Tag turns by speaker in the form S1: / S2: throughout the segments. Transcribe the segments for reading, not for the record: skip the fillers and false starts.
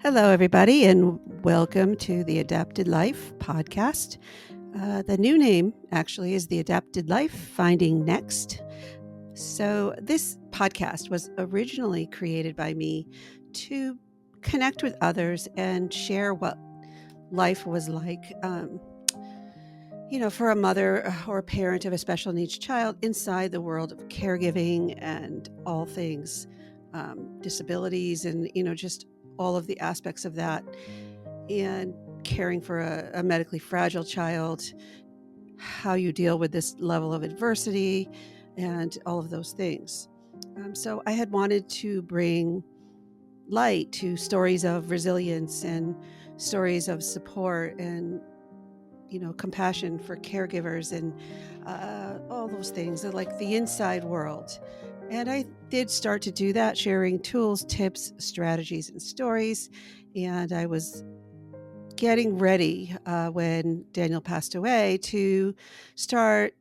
S1: Hello, everybody, and welcome to the Adapted Life podcast. The new name actually is the Adapted Life Finding Next. So, this podcast was originally created by me to connect with others and share what life was like, for a mother or a parent of a special needs child inside the world of caregiving and all things disabilities and, just all of the aspects of that and caring for a medically fragile child, how you deal with this level of adversity, and all of those things. So I had wanted to bring light to stories of resilience and stories of support and compassion for caregivers and all those things, like the inside world. And I did start to do that, sharing tools, tips, strategies, and stories. And I was getting ready when Daniel passed away to start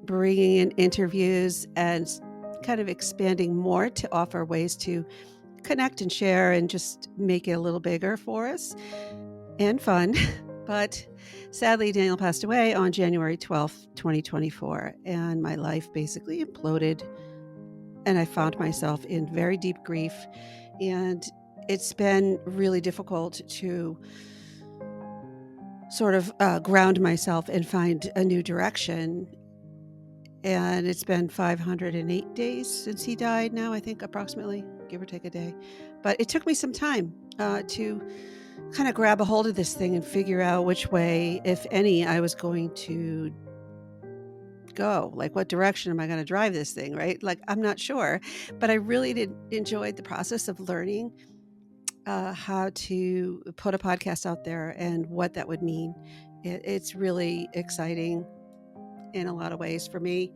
S1: bringing in interviews and kind of expanding more to offer ways to connect and share and just make it a little bigger for us and fun. But sadly, Daniel passed away on January 12th, 2024, and my life basically imploded. And I found myself in very deep grief. And it's been really difficult to sort of ground myself and find a new direction. And it's been 508 days since he died now, I think, approximately, give or take a day. But it took me some time to kind of grab a hold of this thing and figure out which way, if any, I was going to go. Like, what direction am I going to drive this thing, right? Like, I'm not sure. But I really did enjoy the process of learning how to put a podcast out there and what that would mean. It's really exciting in a lot of ways for me.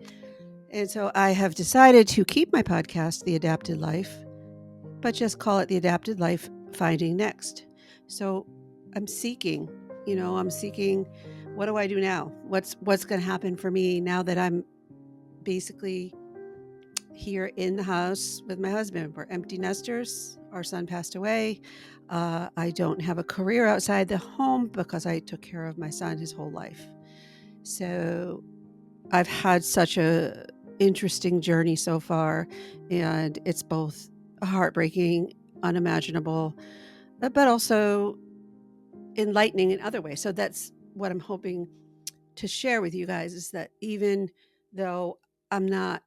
S1: And so I have decided to keep my podcast, The Adapted Life, but just call it The Adapted Life Finding Next. So I'm seeking, what do I do now? What's going to happen for me now that I'm basically here in the house with my husband? We're empty nesters. Our son passed away. I don't have a career outside the home because I took care of my son his whole life. So I've had such a interesting journey so far, and it's both heartbreaking, unimaginable, but also enlightening in other ways. So that's what I'm hoping to share with you guys, is that even though I'm not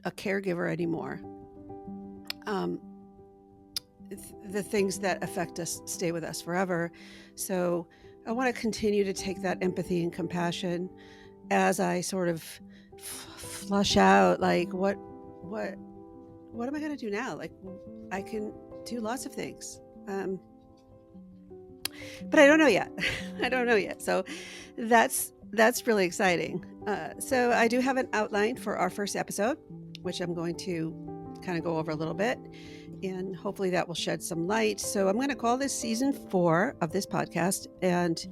S1: a caregiver anymore, um, the things that affect us stay with us forever. So I want to continue to take that empathy and compassion as I sort of flush out, like, what am I going to do now? Like, I can do lots of things, but I don't know yet. I don't know yet. So that's really exciting. So I do have an outline for our first episode, which I'm going to kind of go over a little bit, and hopefully that will shed some light. So I'm going to call this season 4 of this podcast, and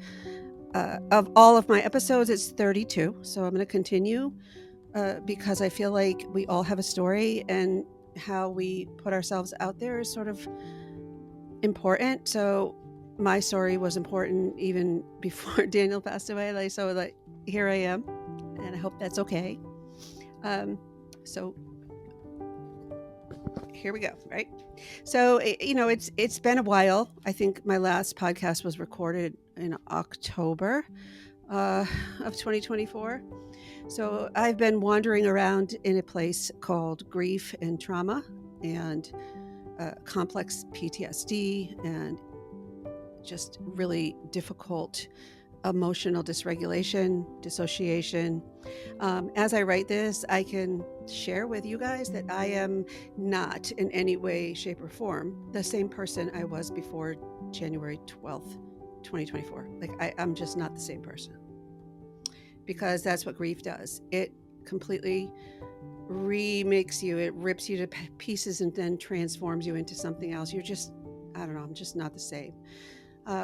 S1: of all of my episodes, it's 32. So I'm going to continue because I feel like we all have a story, and how we put ourselves out there is sort of important. So my story was important even before Daniel passed away. Like, here I am, and I hope that's okay. So here we go. Right. So, it's been a while. I think my last podcast was recorded in October of 2024. So I've been wandering around in a place called grief and trauma and complex PTSD and just really difficult emotional dysregulation, dissociation. As I write this, I can share with you guys that I am not in any way, shape, or form the same person I was before January 12th, 2024. Like, I'm just not the same person, because that's what grief does. It completely remakes you, it rips you to pieces and then transforms you into something else. You're just, I don't know, I'm just not the same.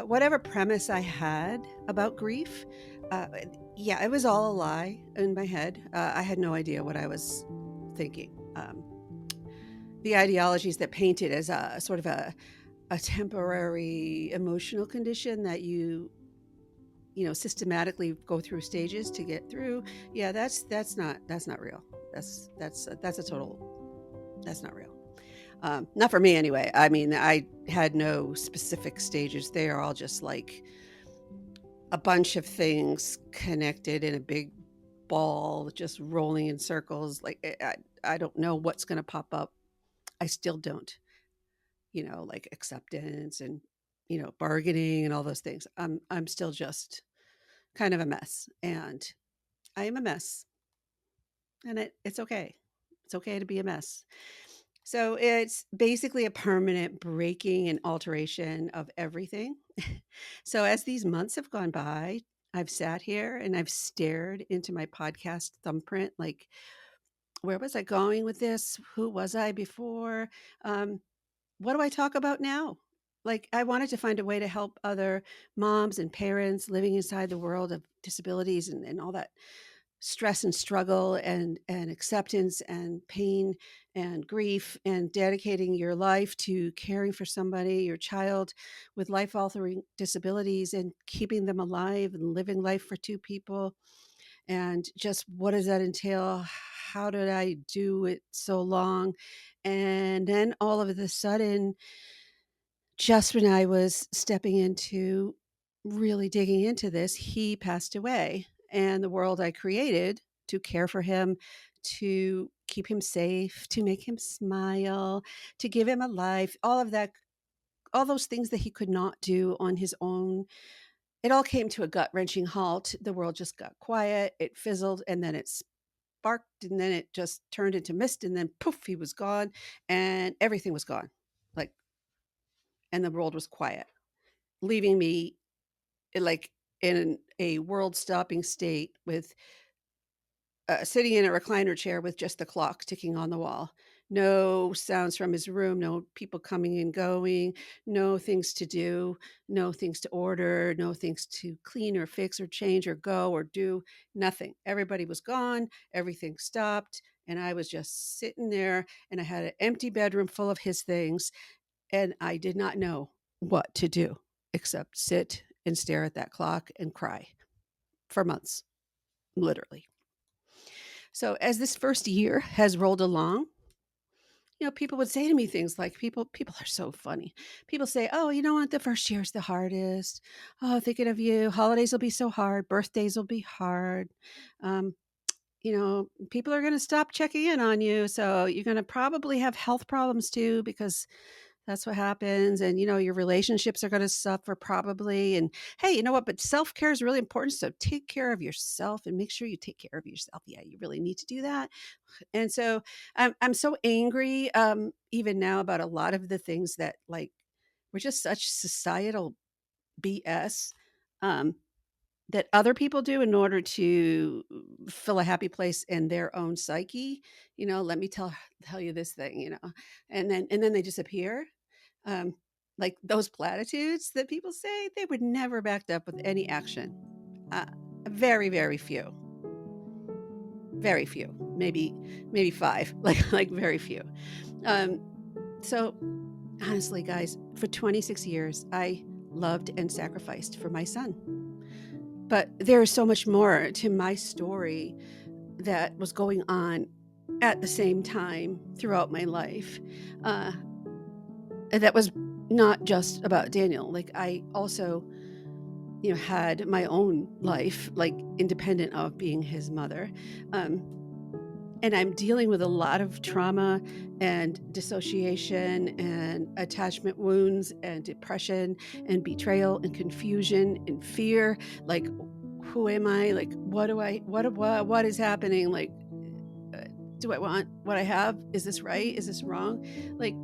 S1: Whatever premise I had about grief, it was all a lie in my head. I had no idea what I was thinking. The ideologies that painted as a sort of a a temporary emotional condition that systematically go through stages to get through. Yeah, that's not real. That's a total, that's not real. Not for me anyway. I mean, I had no specific stages. They are all just like a bunch of things connected in a big ball, just rolling in circles. Like I don't know what's going to pop up. I still don't. Like acceptance and bargaining and all those things. I'm still just kind of a mess, and I am a mess, and it's okay. It's okay to be a mess. So it's basically a permanent breaking and alteration of everything. So as these months have gone by, I've sat here and I've stared into my podcast thumbprint like, where was I going with this? Who was I before? Um, what do I talk about now? Like, I wanted to find a way to help other moms and parents living inside the world of disabilities and all that stress and struggle and acceptance and pain and grief, and dedicating your life to caring for somebody, your child with life altering disabilities, and keeping them alive and living life for two people. And just what does that entail? How did I do it so long? And then all of a sudden, just when I was stepping into really digging into this, he passed away. And the world I created to care for him, to keep him safe, to make him smile, to give him a life, all of that, all those things that he could not do on his own, it all came to a gut wrenching halt. The world just got quiet, it fizzled, and then it sparked, and then it just turned into mist, and then poof, he was gone, and everything was gone. Like, and the world was quiet, leaving me like in a world stopping state with sitting in a recliner chair with just the clock ticking on the wall. No sounds from his room, no people coming and going, no things to do, no things to order, no things to clean or fix or change or go or do, nothing. Everybody was gone, everything stopped, and I was just sitting there, and I had an empty bedroom full of his things, and I did not know what to do except sit and stare at that clock and cry for months, literally. So as this first year has rolled along, people would say to me things like, people are so funny. People say, "Oh, you know what? The first year is the hardest. Oh, thinking of you. Holidays will be so hard. Birthdays will be hard. Um, people are going to stop checking in on you. So you're going to probably have health problems too, because that's what happens. And, your relationships are going to suffer probably. And hey, you know what? But self care is really important. So take care of yourself and make sure you take care of yourself. Yeah, you really need to do that." And so I'm so angry, even now, about a lot of the things that, like, were just such societal BS, um, that other people do in order to fill a happy place in their own psyche. Let me tell you this thing, and then they disappear. Um, like those platitudes that people say, they were never backed up with any action. Uh, very, very few. Very few. Maybe five. Like very few. Um, so honestly, guys, for 26 years, I loved and sacrificed for my son. But there is so much more to my story that was going on at the same time throughout my life. Uh, that was not just about Daniel. Like, I also, had my own life, like independent of being his mother. Um, and I'm dealing with a lot of trauma and dissociation and attachment wounds and depression and betrayal and confusion and fear. Like, who am I? Like, what is happening? Like, uh, do I want what I have? Is this right? Is this wrong? Like,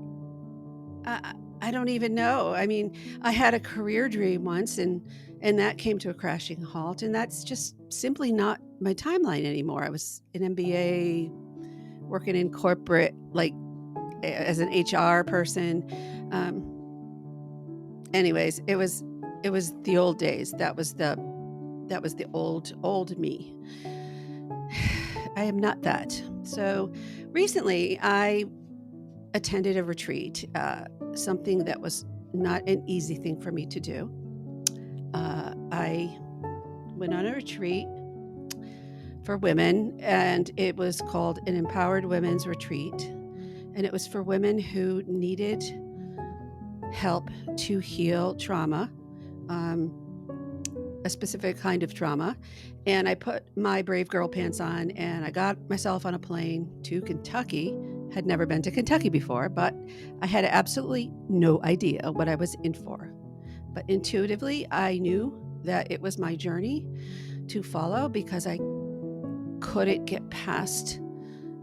S1: I don't even know. I mean, I had a career dream once, and that came to a crashing halt, and that's just simply not my timeline anymore. I was an MBA, working in corporate, like as an HR person. Anyways, it was the old days. That was the old me. I am not that. So recently, I attended a retreat, something that was not an easy thing for me to do. I went on a retreat for women, and it was called an Empowered Women's Retreat. And it was for women who needed help to heal trauma, um, a specific kind of trauma. And I put my brave girl pants on and I got myself on a plane to Kentucky. Had never been to Kentucky before, but I had absolutely no idea what I was in for. But intuitively, I knew that it was my journey to follow because I couldn't get past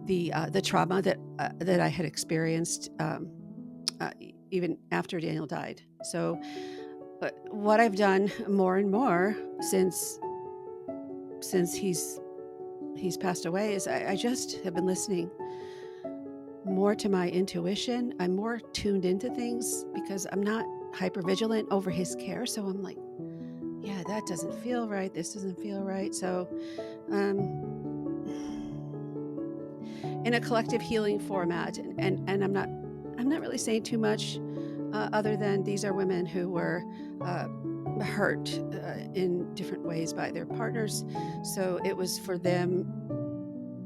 S1: the trauma that I had experienced uh, even after Daniel died. So, what I've done more and more since he's passed away is I just have been listening more to my intuition. I'm more tuned into things because I'm not hyper vigilant over his care. So I'm like, yeah, that doesn't feel right. This doesn't feel right. So, in a collective healing format, and I'm not really saying too much, other than these are women who were hurt in different ways by their partners. So it was for them,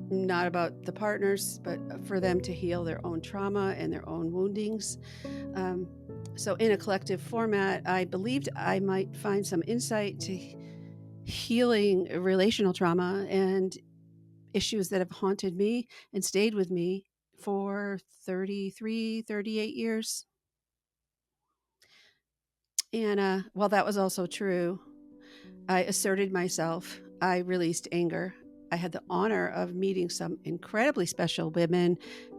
S1: not about the partners, but for them to heal their own trauma and their own woundings. Um, so, in a collective format, I believed I might find some insight to healing relational trauma and issues that have haunted me and stayed with me for 33, 38 years. And while that was also true, I asserted myself. I released anger. I had the honor of meeting some incredibly special women,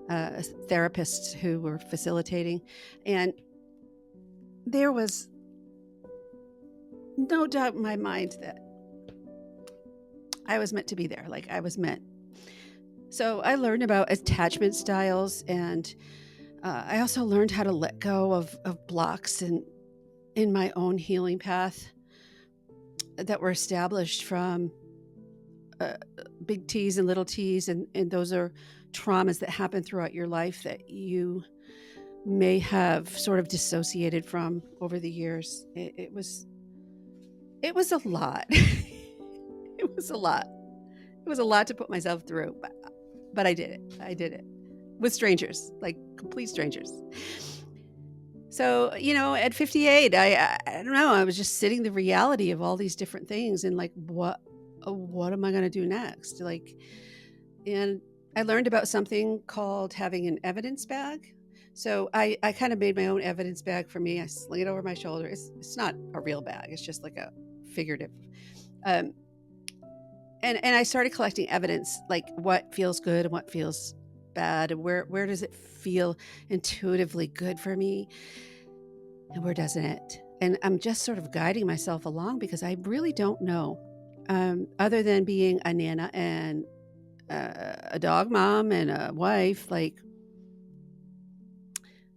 S1: therapists who were facilitating. And there was no doubt in my mind that I was meant to be there. Like I was meant. So I learned about attachment styles, and I also learned how to let go of blocks in my own healing path that were established from uh, big T's and little T's, and those are traumas that happen throughout your life that you may have sort of dissociated from over the years. It was a lot. It was a lot. It was a lot to put myself through, but I did it. I did it with strangers, like complete strangers. So, at 58, I don't know, I was just sitting the reality of all these different things and like what am I going to do next? Like, and I learned about something called having an evidence bag. So I kind of made my own evidence bag for me. I sling it over my shoulder. It's not a real bag. It's just like a figurative. Um, and I started collecting evidence, like what feels good and what feels bad, and where does it feel intuitively good for me, and where doesn't it? And I'm just sort of guiding myself along because I really don't know, other than being a nana and a dog mom and a wife. Like,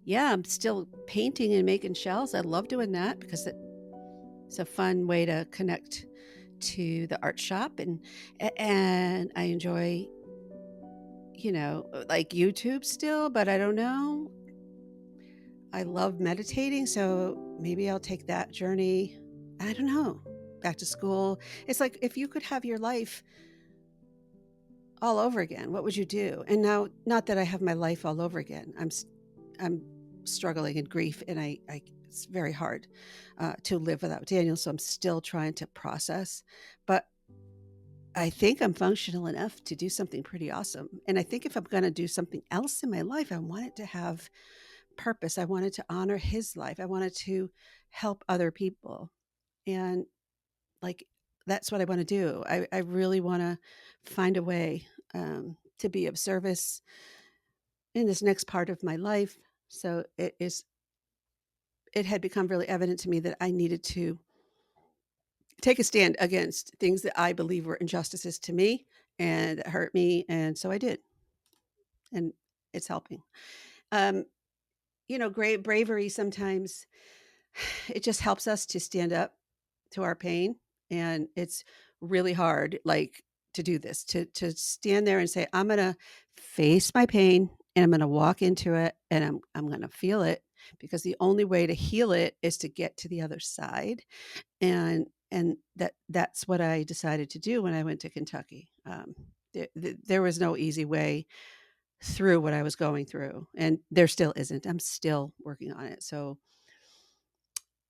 S1: yeah, I'm still painting and making shells. I love doing that because it's a fun way to connect to the art shop, and I enjoy, like YouTube still, but I don't know. I love meditating, so maybe I'll take that journey. I don't know. Back to school. It's like if you could have your life all over again, what would you do? And now, not that I have my life all over again. I'm struggling in grief, and I it's very hard to live without Daniel. So I'm still trying to process, but I think I'm functional enough to do something pretty awesome. And I think if I'm going to do something else in my life, I want it to have purpose. I wanted to honor his life. I wanted to help other people. And like, that's what I want to do. I really want to find a way to be of service in this next part of my life. So it had become really evident to me that I needed to take a stand against things that I believe were injustices to me and that hurt me. And so I did. And it's helping. Um, great bravery sometimes, it just helps us to stand up to our pain. And it's really hard, like, to do this, to stand there and say, I'm going to face my pain and I'm going to walk into it and I'm going to feel it. because the only way to heal it is to get to the other side. And that's what I decided to do when I went to Kentucky. There was no easy way through what I was going through, and there still isn't. I'm still working on it. So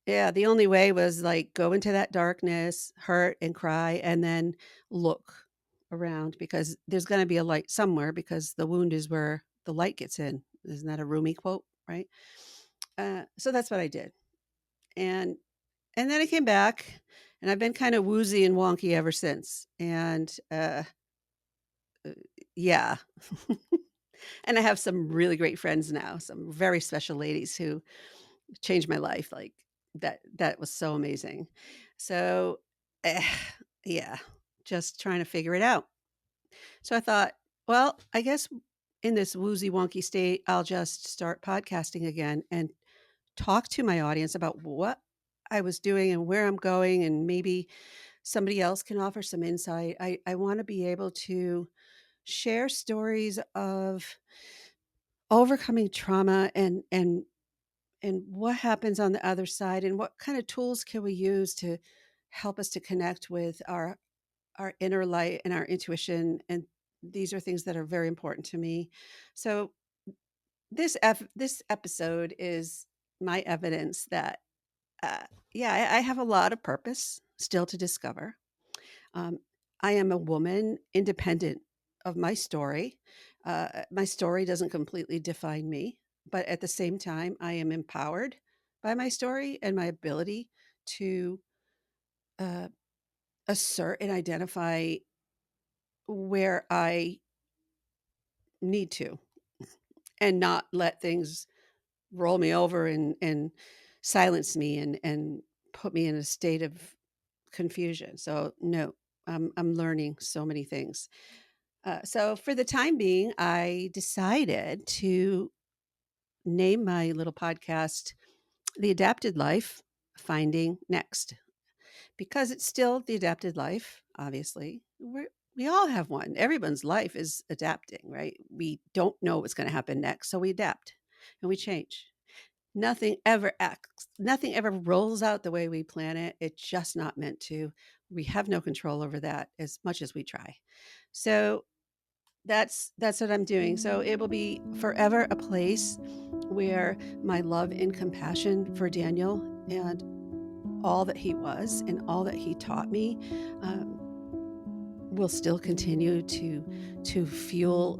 S1: yeah, the only way was like go into that darkness, hurt and cry, and then look around because there's going to be a light somewhere because the wound is where the light gets in. Isn't that a Rumi quote, right? So that's what I did, and and then I came back, and I've been kind of woozy and wonky ever since. And uh, yeah, and I have some really great friends now, some very special ladies who changed my life. Like that was so amazing. So eh, yeah, just trying to figure it out. So I thought, well, I guess in this woozy wonky state, I'll just start podcasting again and talk to my audience about what I was doing and where I'm going, and maybe somebody else can offer some insight. I want to be able to share stories of overcoming trauma and what happens on the other side, and what kind of tools can we use to help us to connect with our inner light and our intuition. And these are things that are very important to me. So this episode is my evidence that uh, yeah, I have a lot of purpose still to discover. um, I am a woman independent of my story. My story doesn't completely define me, but at the same time I am empowered by my story and my ability to uh, assert and identify where I need to, and not let things roll me over and silence me and put me in a state of confusion. So no, I'm learning so many things. So for the time being, I decided to name my little podcast "The Adapted Life: Finding Next," because it's still the adapted life. Obviously, we all have one. Everyone's life is adapting, right? We don't know what's going to happen next, so we adapt and we change. Nothing ever rolls out the way we plan it. It's just not meant to. We have no control over that as much as we try. So that's what I'm doing. So it will be forever a place where my love and compassion for Daniel and all that he was and all that he taught me um, will still continue to fuel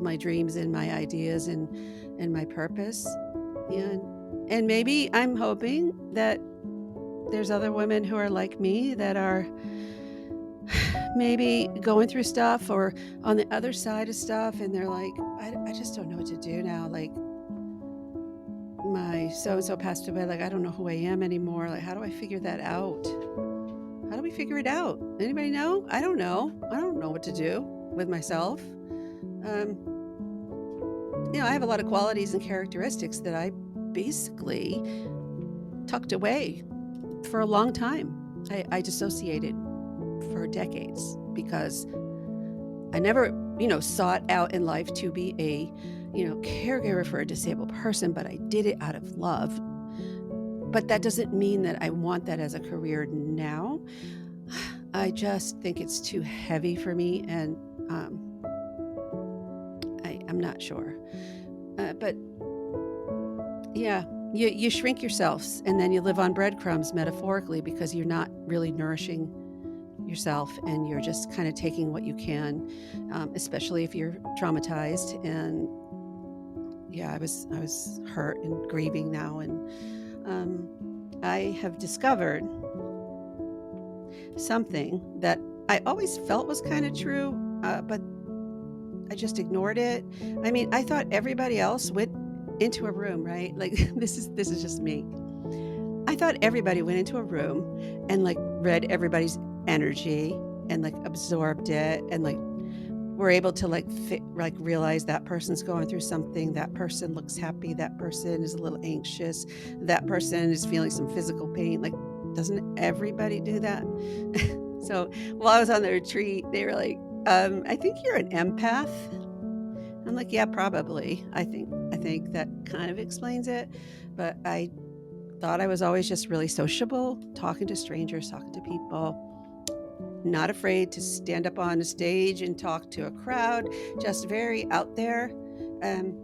S1: my dreams and my ideas and my purpose. And maybe I'm hoping that there's other women who are like me that are maybe going through stuff or on the other side of stuff, and they're like, I just don't know what to do now. Like, my so and so passed away. Like, I don't know who I am anymore. Like, how do I figure that out? How do we figure it out? Anybody know? I don't know. I don't know what to do with myself. Um, I have a lot of qualities and characteristics that I basically tucked away for a long time. I dissociated for decades because I never, sought out in life to be a, caregiver for a disabled person, but I did it out of love. But that doesn't mean that I want that as a career now. I just think it's too heavy for me, and I'm not sure. But yeah, you shrink yourselves, and then you live on breadcrumbs metaphorically because you're not really nourishing yourself, and you're just kind of taking what you can, especially if you're traumatized. And yeah, I was hurt and grieving now, and I have discovered something that I always felt was kind of true, but I just ignored it. I mean, I thought everybody else went into a room, right? Like this is just me. I thought everybody went into a room and like read everybody's energy and like absorbed it, and like we're able to like realize that person's going through something. That person looks happy. That person is a little anxious. That person is feeling some physical pain. Like, doesn't everybody do that? So while I was on the retreat, they were like, I think you're an empath. I'm like, yeah, probably. I think that kind of explains it. But I thought I was always just really sociable, talking to strangers, talking to people, not afraid to stand up on a stage and talk to a crowd, just very out there. Um,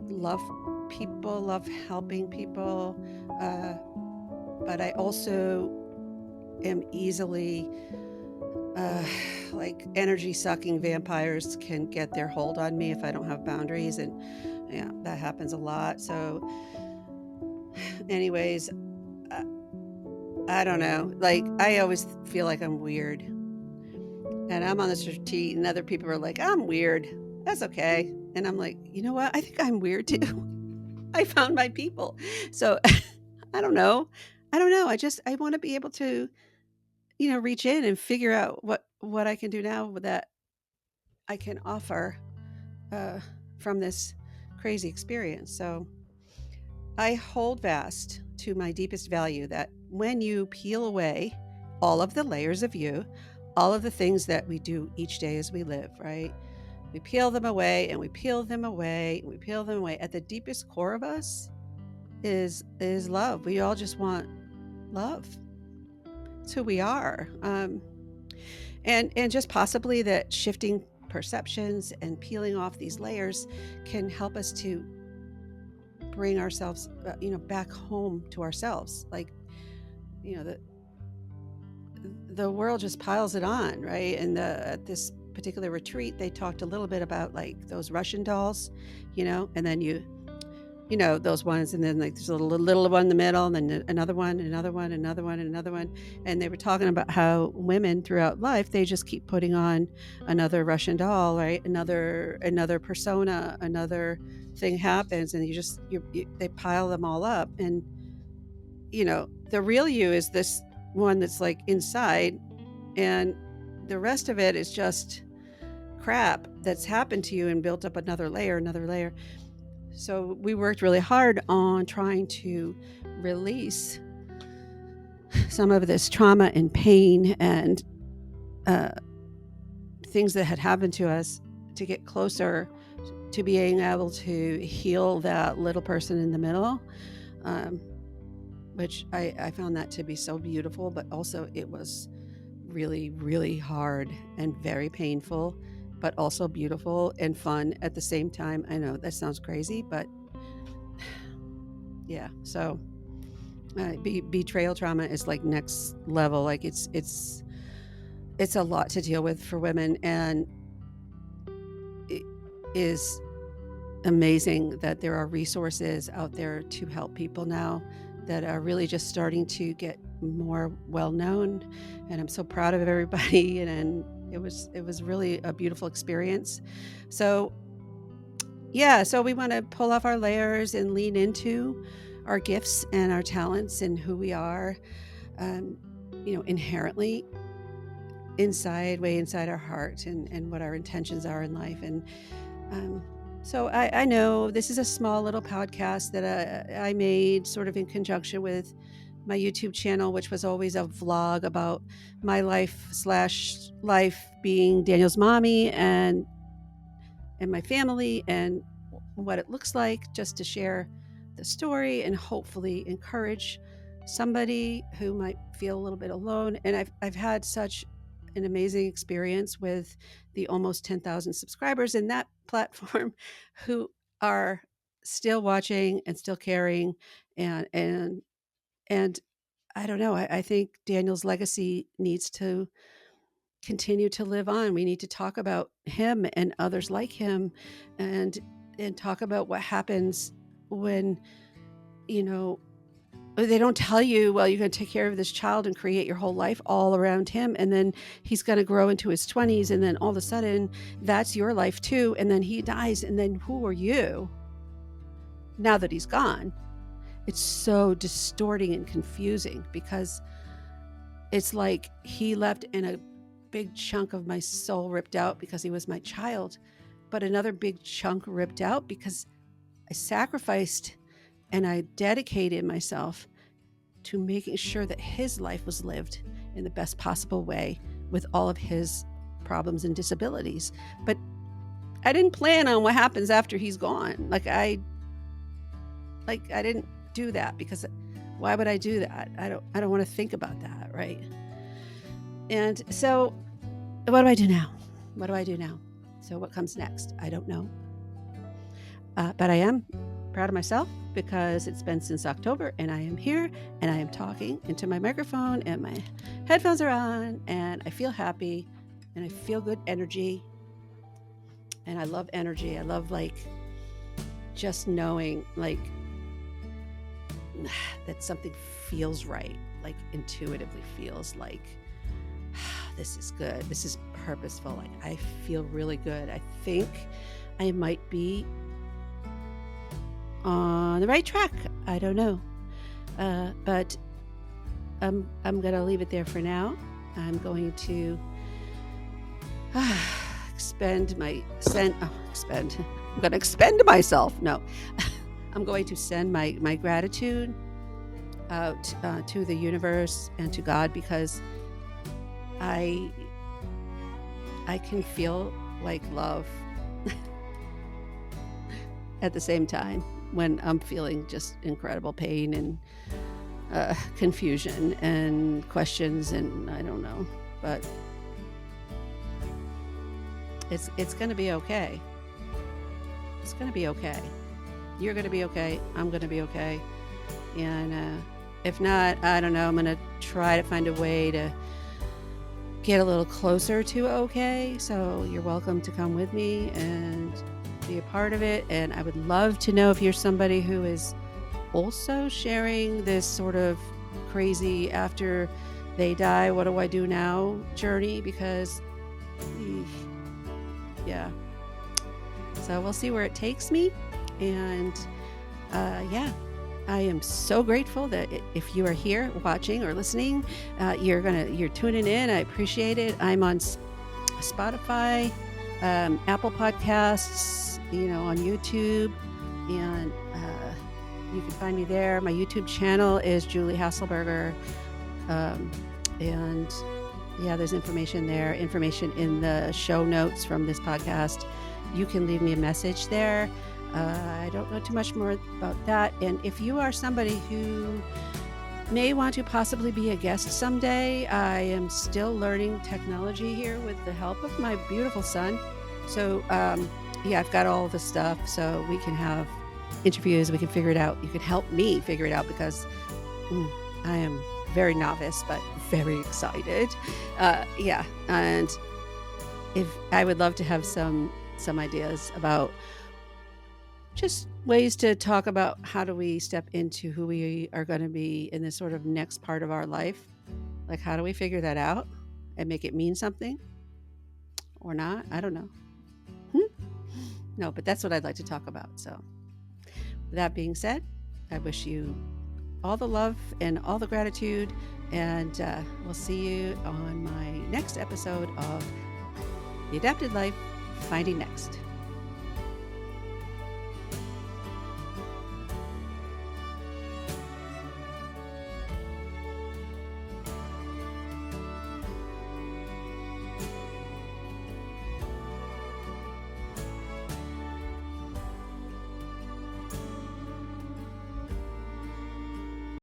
S1: love people, love helping people. Uh, but I also am easily like energy sucking vampires can get their hold on me if I don't have boundaries. And yeah, that happens a lot. So, anyways, uh, I don't know. Like, I always feel like I'm weird. And I'm on this retreat, and other people are like, I'm weird. That's okay. And I'm like, you know what? I think I'm weird too. I found my people. So I don't know. I don't know. I want to be able to, reach in and figure out what I can do now that I can offer uh, from this crazy experience. So I hold fast to my deepest value that when you peel away all of the layers of you, all of the things that we do each day as we live, right? We peel them away and we peel them away and we peel them away. At the deepest core of us is love. We all just want love. It's who we are. And just possibly that shifting perceptions and peeling off these layers can help us to bring ourselves back home to ourselves. Like, you know the world just piles it on, right? And at this particular retreat they talked a little bit about like those Russian dolls, and then those ones, and then like there's a little one in the middle, and then another one, another one, another one, another one. And they were talking about how women throughout life, they just keep putting on another Russian doll, right? Another persona, another thing happens, and they pile them all up. And the real you is this one that's like inside, and the rest of it is just crap that's happened to you and built up another layer. So we worked really hard on trying to release some of this trauma and pain and uh, things that had happened to us to get closer to being able to heal that little person in the middle, um, which I found that to be so beautiful, but also it was really, really hard and very painful, but also beautiful and fun at the same time. I know that sounds crazy, but yeah. So betrayal trauma is like next level. Like it's a lot to deal with for women, and it is amazing that there are resources out there to help people now that are really just starting to get more well known. And I'm so proud of everybody, and it was really a beautiful experience. So yeah, so we want to pull off our layers and lean into our gifts and our talents and who we are, um, inherently way inside our heart, and what our intentions are in life. And um, so I know this is a small little podcast that I made sort of in conjunction with my YouTube channel, which was always a vlog about my life being Daniel's mommy and my family and what it looks like, just to share the story and hopefully encourage somebody who might feel a little bit alone. And I've had such an amazing experience with the almost 10,000 subscribers in that platform who are still watching and still caring. And I don't know, I think Daniel's legacy needs to continue to live on. We need to talk about him and others like him, and talk about what happens when, you know, they don't tell you, well, you're going to take care of this child and create your whole life all around him. And then he's going to grow into his 20s. And then all of a sudden, that's your life too. And then he dies. And then who are you now that he's gone? It's so distorting and confusing, because it's like he left in a big chunk of my soul ripped out because he was my child, but another big chunk ripped out because I sacrificed and I dedicated myself to making sure that his life was lived in the best possible way with all of his problems and disabilities. But I didn't plan on what happens after he's gone. I didn't do that, because why would I do that? I don't want to think about that, right? And so what do I do now? What do I do now? So what comes next? I don't know. But I am proud of myself, because it's been since October, and I am here, and I am talking into my microphone, and my headphones are on, and I feel happy, and I feel good energy. And I love energy. I love just knowing that something feels right, intuitively feels like this is good. This is purposeful. I feel really good. I think I might be on the right track. I don't know. But I'm going to leave it there for now. I'm going to I'm going to expend myself. No, I'm going to send my gratitude out to the universe and to God, because I can feel love at the same time when I'm feeling just incredible pain and confusion and questions, and I don't know, but it's going to be okay. It's going to be okay. You're going to be okay. I'm going to be okay. And if not, I don't know. I'm going to try to find a way to get a little closer to okay. So you're welcome to come with me and be a part of it. And I would love to know if you're somebody who is also sharing this sort of crazy after they die, what do I do now journey, because yeah. So we'll see where it takes me. And I am so grateful that if you are here watching or listening, you're tuning in. I appreciate it. I'm on Spotify, Apple Podcasts, on YouTube, and you can find me there. My YouTube channel is Julie Hasselberger, and there's information there, information in the show notes from this podcast. You can leave me a message there. I don't know too much more about that. And if you are somebody who may want to possibly be a guest someday, I am still learning technology here with the help of my beautiful son. So I've got all the stuff, so we can have interviews, we can figure it out. You can help me figure it out, because I am very novice, but very excited. And if I would love to have some ideas about just ways to talk about how do we step into who we are going to be in this sort of next part of our life. How do we figure that out and make it mean something or not? I don't know. No, but that's what I'd like to talk about. So with that being said, I wish you all the love and all the gratitude, and we'll see you on my next episode of The Adapted Life, Finding Next.